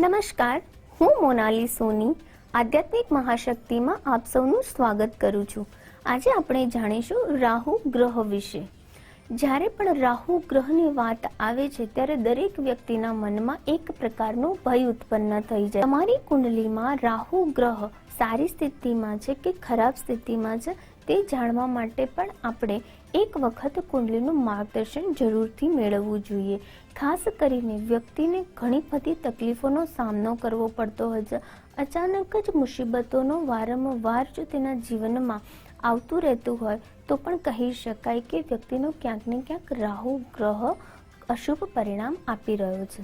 નમસ્કાર, હું મોનાલી સોની આધ્યાત્મિક મહાશક્તિમાં આપ સૌનું સ્વાગત કરું છું. આજે આપણે જાણીશું રાહુ ગ્રહ વિશે. જ્યારે પણ રાહુ ગ્રહની વાત આવે છે ત્યારે દરેક વ્યક્તિના મનમાં એક પ્રકારનો ભય ઉત્પન્ન થઈ જાય. તમારી કુંડલીમાં રાહુ ગ્રહ સારી સ્થિતિમાં છે કે ખરાબ સ્થિતિમાં છે તે જાણવા માટે પણ આપણે એક વખત કુંડલીનું માર્ગદર્શન જરૂરથી મેળવવું જોઈએ. ખાસ કરીને વ્યક્તિને ઘણી બધી તકલીફોનો સામનો કરવો પડતો હોય છે. અચાનક જ મુસીબતોનો વારંવાર જો તેના જીવનમાં આવતું રહેતું હોય તો પણ કહી શકાય કે વ્યક્તિનો ક્યાંક ને ક્યાંક રાહુ ગ્રહ અશુભ પરિણામ આપી રહ્યો છે.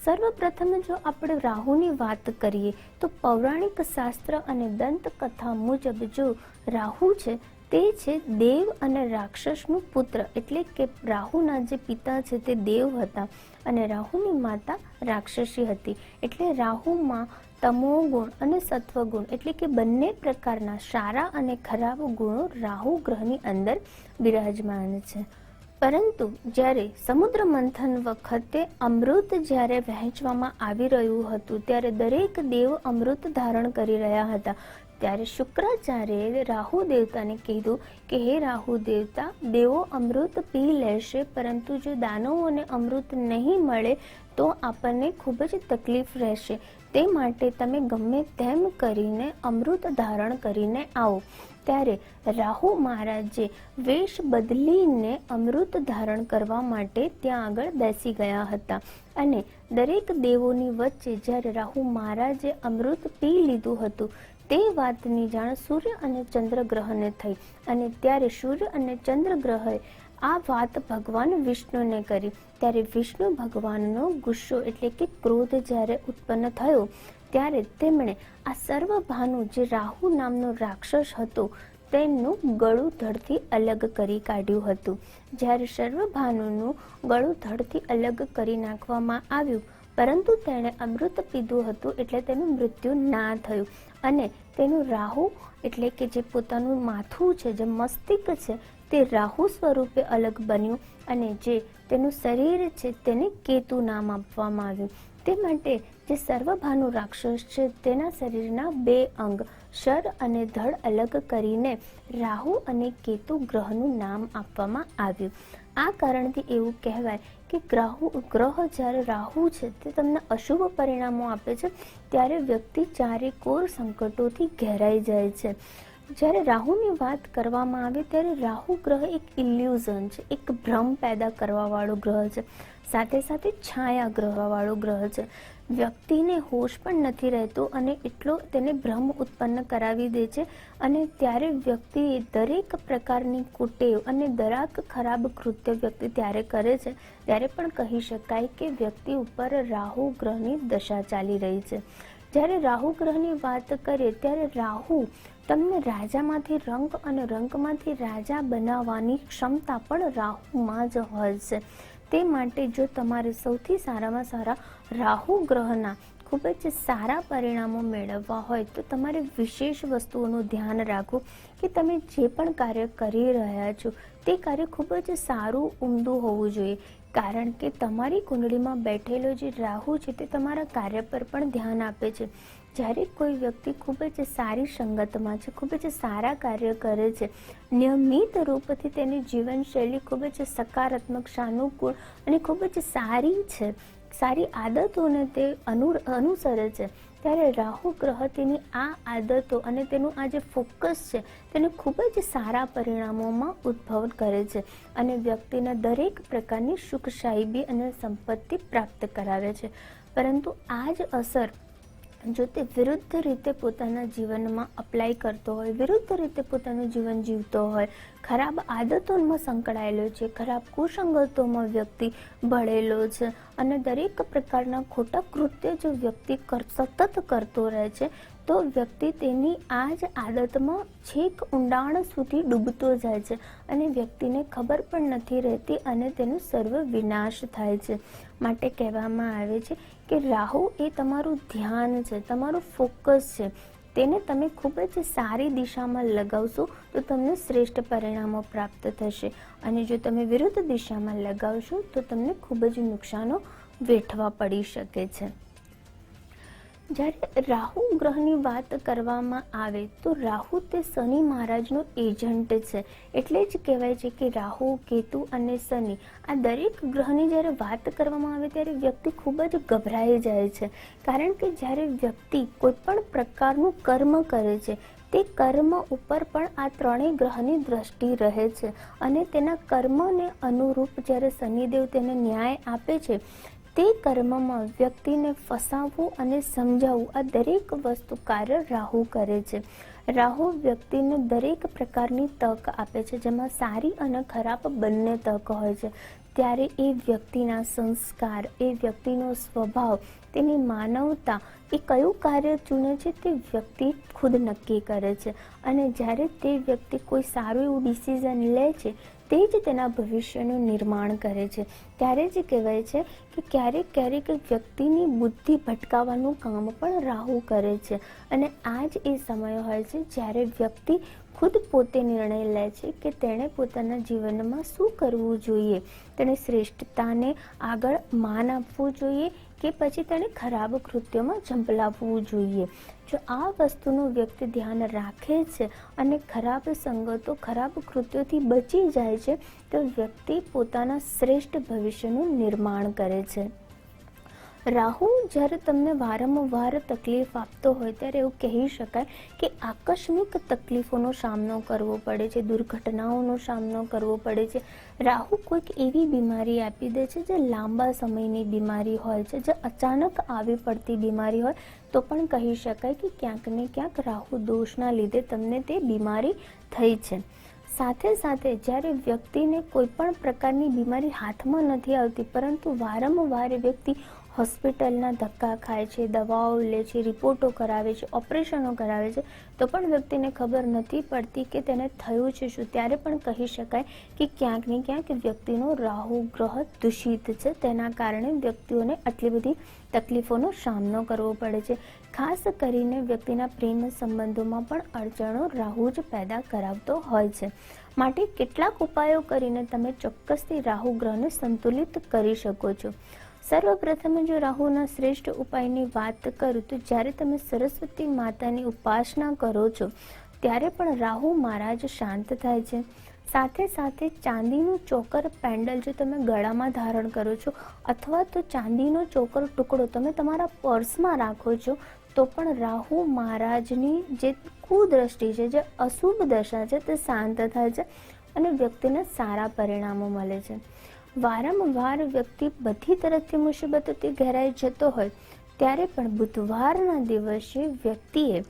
સર્વપ્રથમ જો આપણે રાહુની વાત કરીએ તો પૌરાણિક શાસ્ત્ર અને દંતકથા મુજબ જો રાહુ છે તે છે દેવ અને રાક્ષસનું પુત્ર, એટલે કે રાહુના જે પિતા છે તે દેવ હતા અને રાહુની માતા રાક્ષસી હતી. એટલે રાહુમાં તમો ગુણ અને સત્વગુણ એટલે કે બંને પ્રકારના સારા અને ખરાબ ગુણો રાહુ ગ્રહની અંદર બિરાજમાન છે. પરંતુ જ્યારે સમુદ્ર મંથન વખતે અમૃત જ્યારે વહેંચવામાં આવી રહ્યું હતું ત્યારે દરેક દેવ અમૃત ધારણ કરી રહ્યા હતા. ત્યારે શુક્રાચાર્યએ રાહુ દેવતાને કીધું કે હે રાહુ દેવતા, દેવો અમૃત પી લેશે, પરંતુ જો દાનવોને અમૃત નહીં મળે તો આપણને ખૂબ જ તકલીફ રહેશે. તે માટે તમે ગમે તેમ કરીને અમૃત ધારણ કરીને આવો. ત્યારે રાહુ મહારાજે વેશ બદલીને અમૃત ધારણ કરવા માટે ત્યાં આગળ બેસી ગયા હતા અને દરેક દેવોની વચ્ચે જ્યારે રાહુ મહારાજે અમૃત પી લીધું હતું તે વાતની જાણ સૂર્ય અને ચંદ્રગ્રહને થઈ અને ત્યારે સૂર્ય અને ચંદ્રગ્રહે આ વાત ભગવાન વિષ્ણુને કરી. ત્યારે વિષ્ણુ ભગવાનનો ગુસ્સો એટલે કે ક્રોધ જ્યારે ઉત્પન્ન થયો ત્યારે તેમણે આ સર્વભાનુ જે રાહુ નામનો રાક્ષસ હતો તેમનું ગળું ધડથી અલગ કરી કાઢ્યું હતું. જ્યારે સર્વભાનુનું ગળું ધડથી અલગ કરી નાખવામાં આવ્યું પરંતુ તેણે અમૃત પીધું હતું એટલે તેનું મૃત્યુ ના થયું અને તેનું રાહુ એટલે કે જે પોતાનું માથું છે, જે મસ્તિષ્ક છે તે રાહુ સ્વરૂપે અલગ બન્યું અને જે તેનું શરીર છે તેને કેતુ નામ આપવામાં આવ્યું. તે માટે જે સર્વભાનુ રાક્ષસ છે તેના શરીરના 2 અંગ શર અને ધડ અલગ કરીને રાહુ અને કેતુ ગ્રહનું નામ આપવામાં આવ્યું. આ કારણથી એવું કહેવાય કે ગ્રહ જ્યારે રાહુ છે તે તમને અશુભ પરિણામો આપે છે ત્યારે વ્યક્તિ ચારે કોર સંકટોથી ઘેરાઈ જાય છે. જ્યારે રાહુની વાત કરવામાં આવે ત્યારે રાહુ ગ્રહ એક ઇલ્યુઝન છે, એક ભ્રમ પેદા કરવાવાળો ગ્રહ છે, સાથે સાથે છાયા ગ્રહવાળો ગ્રહ છે. વ્યક્તિને હોશ પણ નથી રહેતો અને એટલો તેને ભ્રમ ઉત્પન્ન કરાવી દે છે અને ત્યારે વ્યક્તિ દરેક પ્રકારની કુટેવ અને દરેક ખરાબ કૃત્ય વ્યક્તિ ત્યારે કરે છે ત્યારે પણ કહી શકાય કે વ્યક્તિ ઉપર રાહુ ગ્રહની દશા ચાલી રહી છે. જ્યારે રાહુ ગ્રહની વાત કરીએ ત્યારે રાહુ તમને રાજામાંથી રંક અને રંકમાંથી રાજા બનાવવાની ક્ષમતા પણ રાહુમાં જ હોય છે. તે માટે જો તમારે સૌથી સારામાં સારા રાહુ ગ્રહના ખૂબ જ સારા પરિણામો મેળવવા હોય તો તમારે વિશેષ વસ્તુઓનું ધ્યાન રાખવું કે તમે જે પણ કાર્ય કરી રહ્યા છો તે કાર્ય ખૂબ જ સારું ઉમદું હોવું જોઈએ. કારણ કે તમારી કુંડળીમાં બેઠેલો જે રાહુ છે તે તમારા કાર્ય પર પણ ધ્યાન આપે છે. જ્યારે કોઈ વ્યક્તિ ખૂબ જ સારી સંગતમાં છે, ખૂબ જ સારા કાર્ય કરે છે, નિયમિત રૂપથી તેની જીવનશૈલી ખૂબ જ સકારાત્મક, સાનુકૂળ અને ખૂબ જ સારી છે, સારી આદતોને તે અનુસરે છે ત્યારે રાહુ ગ્રહ તેની આ આદતો અને તેનું આ જે ફોકસ છે તેને ખૂબ જ સારા પરિણામોમાં ઉદ્ભવ કરે છે અને વ્યક્તિના દરેક પ્રકારની સુખ સાહિબી અને સંપત્તિ પ્રાપ્ત કરાવે છે. પરંતુ આ જ અસર જો તે વિરુદ્ધ રીતે પોતાના જીવનમાં અપ્લાય કરતો હોય, વિરુદ્ધ રીતે પોતાનું જીવન જીવતો હોય, ખરાબ આદતોમાં સંકળાયેલો છે, ખરાબ કુસંગતોમાં વ્યક્તિ ભળેલો છે અને દરેક પ્રકારના ખોટા કૃત્ય જો વ્યક્તિ સતત કરતો રહે છે તો વ્યક્તિ તેની આ જ આદતમાં છેક ઊંડાણ સુધી ડૂબતો જાય છે અને વ્યક્તિને ખબર પણ નથી રહેતી અને તેનો સર્વ વિનાશ થાય છે. માટે કહેવામાં આવે છે કે રાહુ એ તમારું ધ્યાન છે, તમારું ફોકસ છે, તેને તમે ખૂબ જ સારી દિશામાં લગાવશો તો તમને શ્રેષ્ઠ પરિણામો પ્રાપ્ત થશે અને જો તમે વિરુદ્ધ દિશામાં લગાવશો તો તમને ખૂબ જ નુકસાનો વેઠવા પડી શકે છે. જ્યારે રાહુ ગ્રહની વાત કરવામાં આવે તો રાહુ તે શનિ મહારાજનો એજન્ટ છે. એટલે જ કહેવાય છે કે રાહુ, કેતુ અને શનિ આ દરેક ગ્રહની જ્યારે વાત કરવામાં આવે ત્યારે વ્યક્તિ ખૂબ જ ગભરાઈ જાય છે. કારણ કે જ્યારે વ્યક્તિ કોઈ પણ પ્રકારનું કર્મ કરે છે તે કર્મ ઉપર પણ આ ત્રણેય ગ્રહની દ્રષ્ટિ રહે છે અને તેના કર્મને અનુરૂપ જ્યારે શનિદેવ તેને ન્યાય આપે છે તે કર્મમાં વ્યક્તિને ફસાવવું અને સમજાવવું આ દરેક વસ્તુ કાર્ય રાહુ કરે છે. રાહુ વ્યક્તિને દરેક પ્રકારની તક આપે છે, જેમાં સારી અને ખરાબ બંને તક હોય છે. ત્યારે એ વ્યક્તિના સંસ્કાર, એ વ્યક્તિનો સ્વભાવ, તેની માનવતા, એ કયું કાર્ય ચૂને છે તે વ્યક્તિ ખુદ નક્કી કરે છે. અને જ્યારે તે વ્યક્તિ કોઈ સારું એવું ડિસિઝન લે છે તે જ તેના ભવિષ્યનું નિર્માણ કરે છે. ત્યારે જ કહેવાય છે કે ક્યારેક ક્યારેક વ્યક્તિની બુદ્ધિ ભટકાવવાનું કામ પણ રાહુ કરે છે. અને આ જ એ સમય હોય છે જ્યારે વ્યક્તિ ખુદ પોતે નિર્ણય લે છે કે તેણે પોતાના જીવનમાં શું કરવું જોઈએ. તેણે શ્રેષ્ઠતાને આગળ માન આપવું જોઈએ કે પછી તેણે ખરાબ કૃત્યોમાં ઝંપલાવવું જોઈએ. જો આ વસ્તુનું વ્યક્તિ ધ્યાન રાખે છે અને ખરાબ સંગતો, ખરાબ કૃત્યોથી બચી જાય છે તો વ્યક્તિ પોતાના શ્રેષ્ઠ ભવિષ્યનું નિર્માણ કરે છે. રાહુ જ્યારે તમને વારંવાર તકલીફ આપતો હોય ત્યારે એવું કહી શકાય કે આકસ્મિક તકલીફોનો સામનો કરવો પડે છે, દુર્ઘટનાઓનો સામનો કરવો પડે છે. રાહુ કોઈક એવી બીમારી આપી દે છે જે લાંબા સમયની બીમારી હોય છે, જે અચાનક આવી પડતી બીમારી હોય તો પણ કહી શકાય કે ક્યાંક ને ક્યાંક રાહુ દોષના લીધે તમને તે બીમારી થઈ છે. સાથે સાથે જ્યારે વ્યક્તિને કોઈ પણ પ્રકારની બીમારી હાથમાં નથી આવતી પરંતુ વારંવાર વ્યક્તિ હોસ્પિટલના ધક્કા ખાય છે, દવાઓ લે છે, રિપોર્ટો કરાવે છે, ઓપરેશનો કરાવે છે તો પણ વ્યક્તિને ખબર નથી પડતી કે તેને થયું છે શું, ત્યારે પણ કહી શકાય કે ક્યાંક ને ક્યાંક વ્યક્તિનો રાહુ ગ્રહ દૂષિત છે. તેના કારણે વ્યક્તિઓને આટલી બધી તકલીફોનો સામનો કરવો પડે છે. ખાસ કરીને વ્યક્તિના પ્રેમ સંબંધોમાં પણ અડચણો રાહુ જ પેદા કરાવતો હોય છે. માટે કેટલાક ઉપાયો કરીને તમે ચોક્કસથી રાહુ ગ્રહને સંતુલિત કરી શકો છો. સર્વપ્રથમ જો રાહુના શ્રેષ્ઠ ઉપાયની વાત કરું તો જ્યારે તમે સરસ્વતી માતાની ઉપાસના કરો છો ત્યારે પણ રાહુ મહારાજ શાંત થાય છે. સાથે સાથે ચાંદીનું ચોકર પેન્ડલ જો તમે ગળામાં ધારણ કરો છો અથવા તો ચાંદીનો ચોકર ટુકડો તમે તમારા પર્સમાં રાખો છો તો પણ રાહુ મહારાજની જે કુદ્રષ્ટિ છે, જે અશુભ દશા છે તે શાંત થાય છે અને વ્યક્તિને સારા પરિણામો મળે છે. વારંવાર વ્યક્તિ બધી તરફથી મુસીબતોથી ઘેરાઈ જતો હોય ત્યારે પણ બુધવારના દિવસે વ્યક્તિએ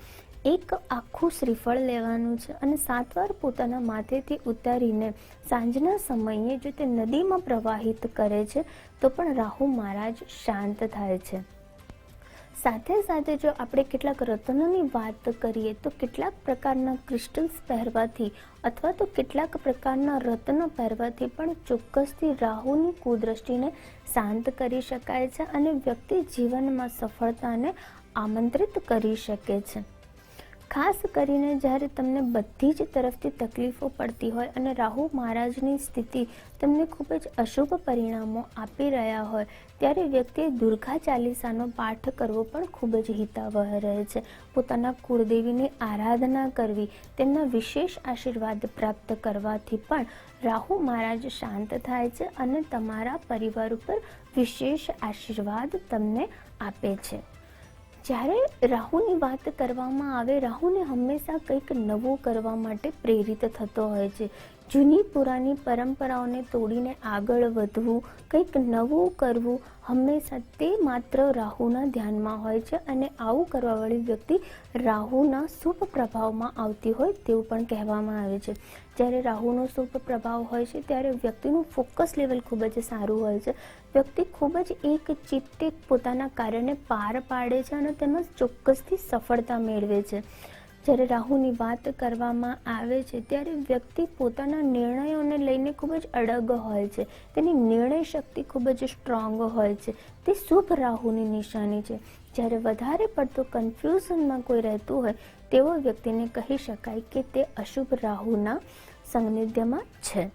એક આખું શ્રીફળ લેવાનું છે અને 7 વાર પોતાના માથેથી ઉતારીને સાંજના સમયે જો તે નદીમાં પ્રવાહિત કરે છે તો પણ રાહુ મહારાજ શાંત થાય છે. સાથે સાથે જો આપણે કેટલાક રત્નોની વાત કરીએ તો કેટલાક પ્રકારના ક્રિસ્ટલ્સ પહેરવાથી અથવા તો કેટલાક પ્રકારના રત્ન પહેરવાથી પણ ચોક્કસથી રાહુની કુદ્રષ્ટિને શાંત કરી શકાય છે અને વ્યક્તિ જીવનમાં સફળતાને આમંત્રિત કરી શકે છે. ખાસ કરીને જ્યારે તમને બધી જ તરફથી તકલીફો પડતી હોય અને રાહુ મહારાજની સ્થિતિ તમને ખૂબ જ અશુભ પરિણામો આપી રહ્યા હોય ત્યારે વ્યક્તિએ દુર્ગા ચાલીસાનો પાઠ કરવો પણ ખૂબ જ હિતાવહ રહે છે. પોતાના કુળદેવીની આરાધના કરવી, તેમના વિશેષ આશીર્વાદ પ્રાપ્ત કરવાથી પણ રાહુ મહારાજ શાંત થાય છે અને તમારા પરિવાર ઉપર વિશેષ આશીર્વાદ તમને આપે છે. જ્યારે રાહુની વાત કરવામાં આવે, રાહુને હંમેશા કંઈક નવું કરવા માટે પ્રેરિત થતો હોય છે. જૂની પુરાની પરંપરાઓને તોડીને આગળ વધવું, કંઈક નવું કરવું હંમેશા તે માત્ર રાહુના ધ્યાનમાં હોય છે અને આવું કરવાવાળી વ્યક્તિ રાહુના શુભ પ્રભાવમાં આવતી હોય તેવું પણ કહેવામાં આવે છે. જ્યારે રાહુનો શુભ પ્રભાવ હોય છે ત્યારે વ્યક્તિનું ફોકસ લેવલ ખૂબ જ સારું હોય છે. વ્યક્તિ ખૂબ જ એક ચિત્તે પોતાના કાર્યને પાર પાડે છે અને તેમાં ચોક્કસથી સફળતા મેળવે છે. જ્યારે રાહુની વાત કરવામાં આવે છે ત્યારે વ્યક્તિ પોતાના નિર્ણયોને લઈને ખૂબ જ અડગ હોય છે. તેની નિર્ણય શક્તિ ખૂબ જ સ્ટ્રોંગ હોય છે. તે શુભ રાહુની નિશાની છે. જ્યારે વધારે પડતો કન્ફ્યુઝનમાં કોઈ રહેતું હોય તેવો વ્યક્તિને કહી શકાય કે તે અશુભ રાહુના સાનિધ્યમાં છે.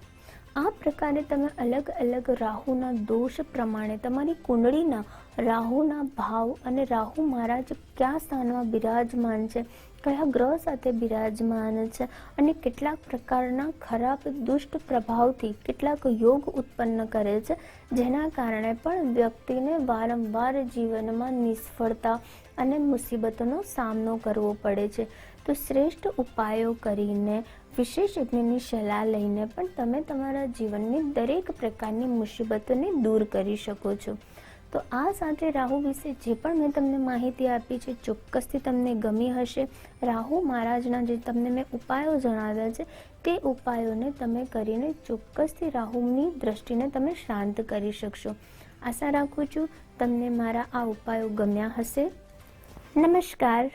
આ પ્રકારે તમે અલગ અલગ રાહુના દોષ પ્રમાણે તમારી કુંડળીના રાહુના ભાવ અને રાહુ મહારાજ કયા સ્થાનમાં બિરાજમાન છે, કયા ગ્રહ સાથે બિરાજમાન છે અને કેટલાક પ્રકારના ખરાબ દુષ્ટ પ્રભાવથી કેટલાક યોગ ઉત્પન્ન કરે છે, જેના કારણે પણ વ્યક્તિને વારંવાર જીવનમાં નિષ્ફળતા અને મુસીબતોનો સામનો કરવો પડે છે. તો શ્રેષ્ઠ ઉપાયો કરીને, વિશેષ યજ્ઞની સલાહ લઈને પણ તમે તમારા જીવનની દરેક પ્રકારની મુસીબતોને દૂર કરી શકો છો. તો આ સાથે રાહુ વિશે જે પણ મેં તમને માહિતી આપી છે ચોક્કસથી તમને ગમી હશે. રાહુ મહારાજના જે તમને મેં ઉપાયો જણાવ્યા છે તે ઉપાયોને તમે કરીને ચોક્કસથી રાહુની દ્રષ્ટિને તમે શાંત કરી શકશો. આશા રાખું છું તમને મારા આ ઉપાયો ગમ્યા હશે. નમસ્કાર.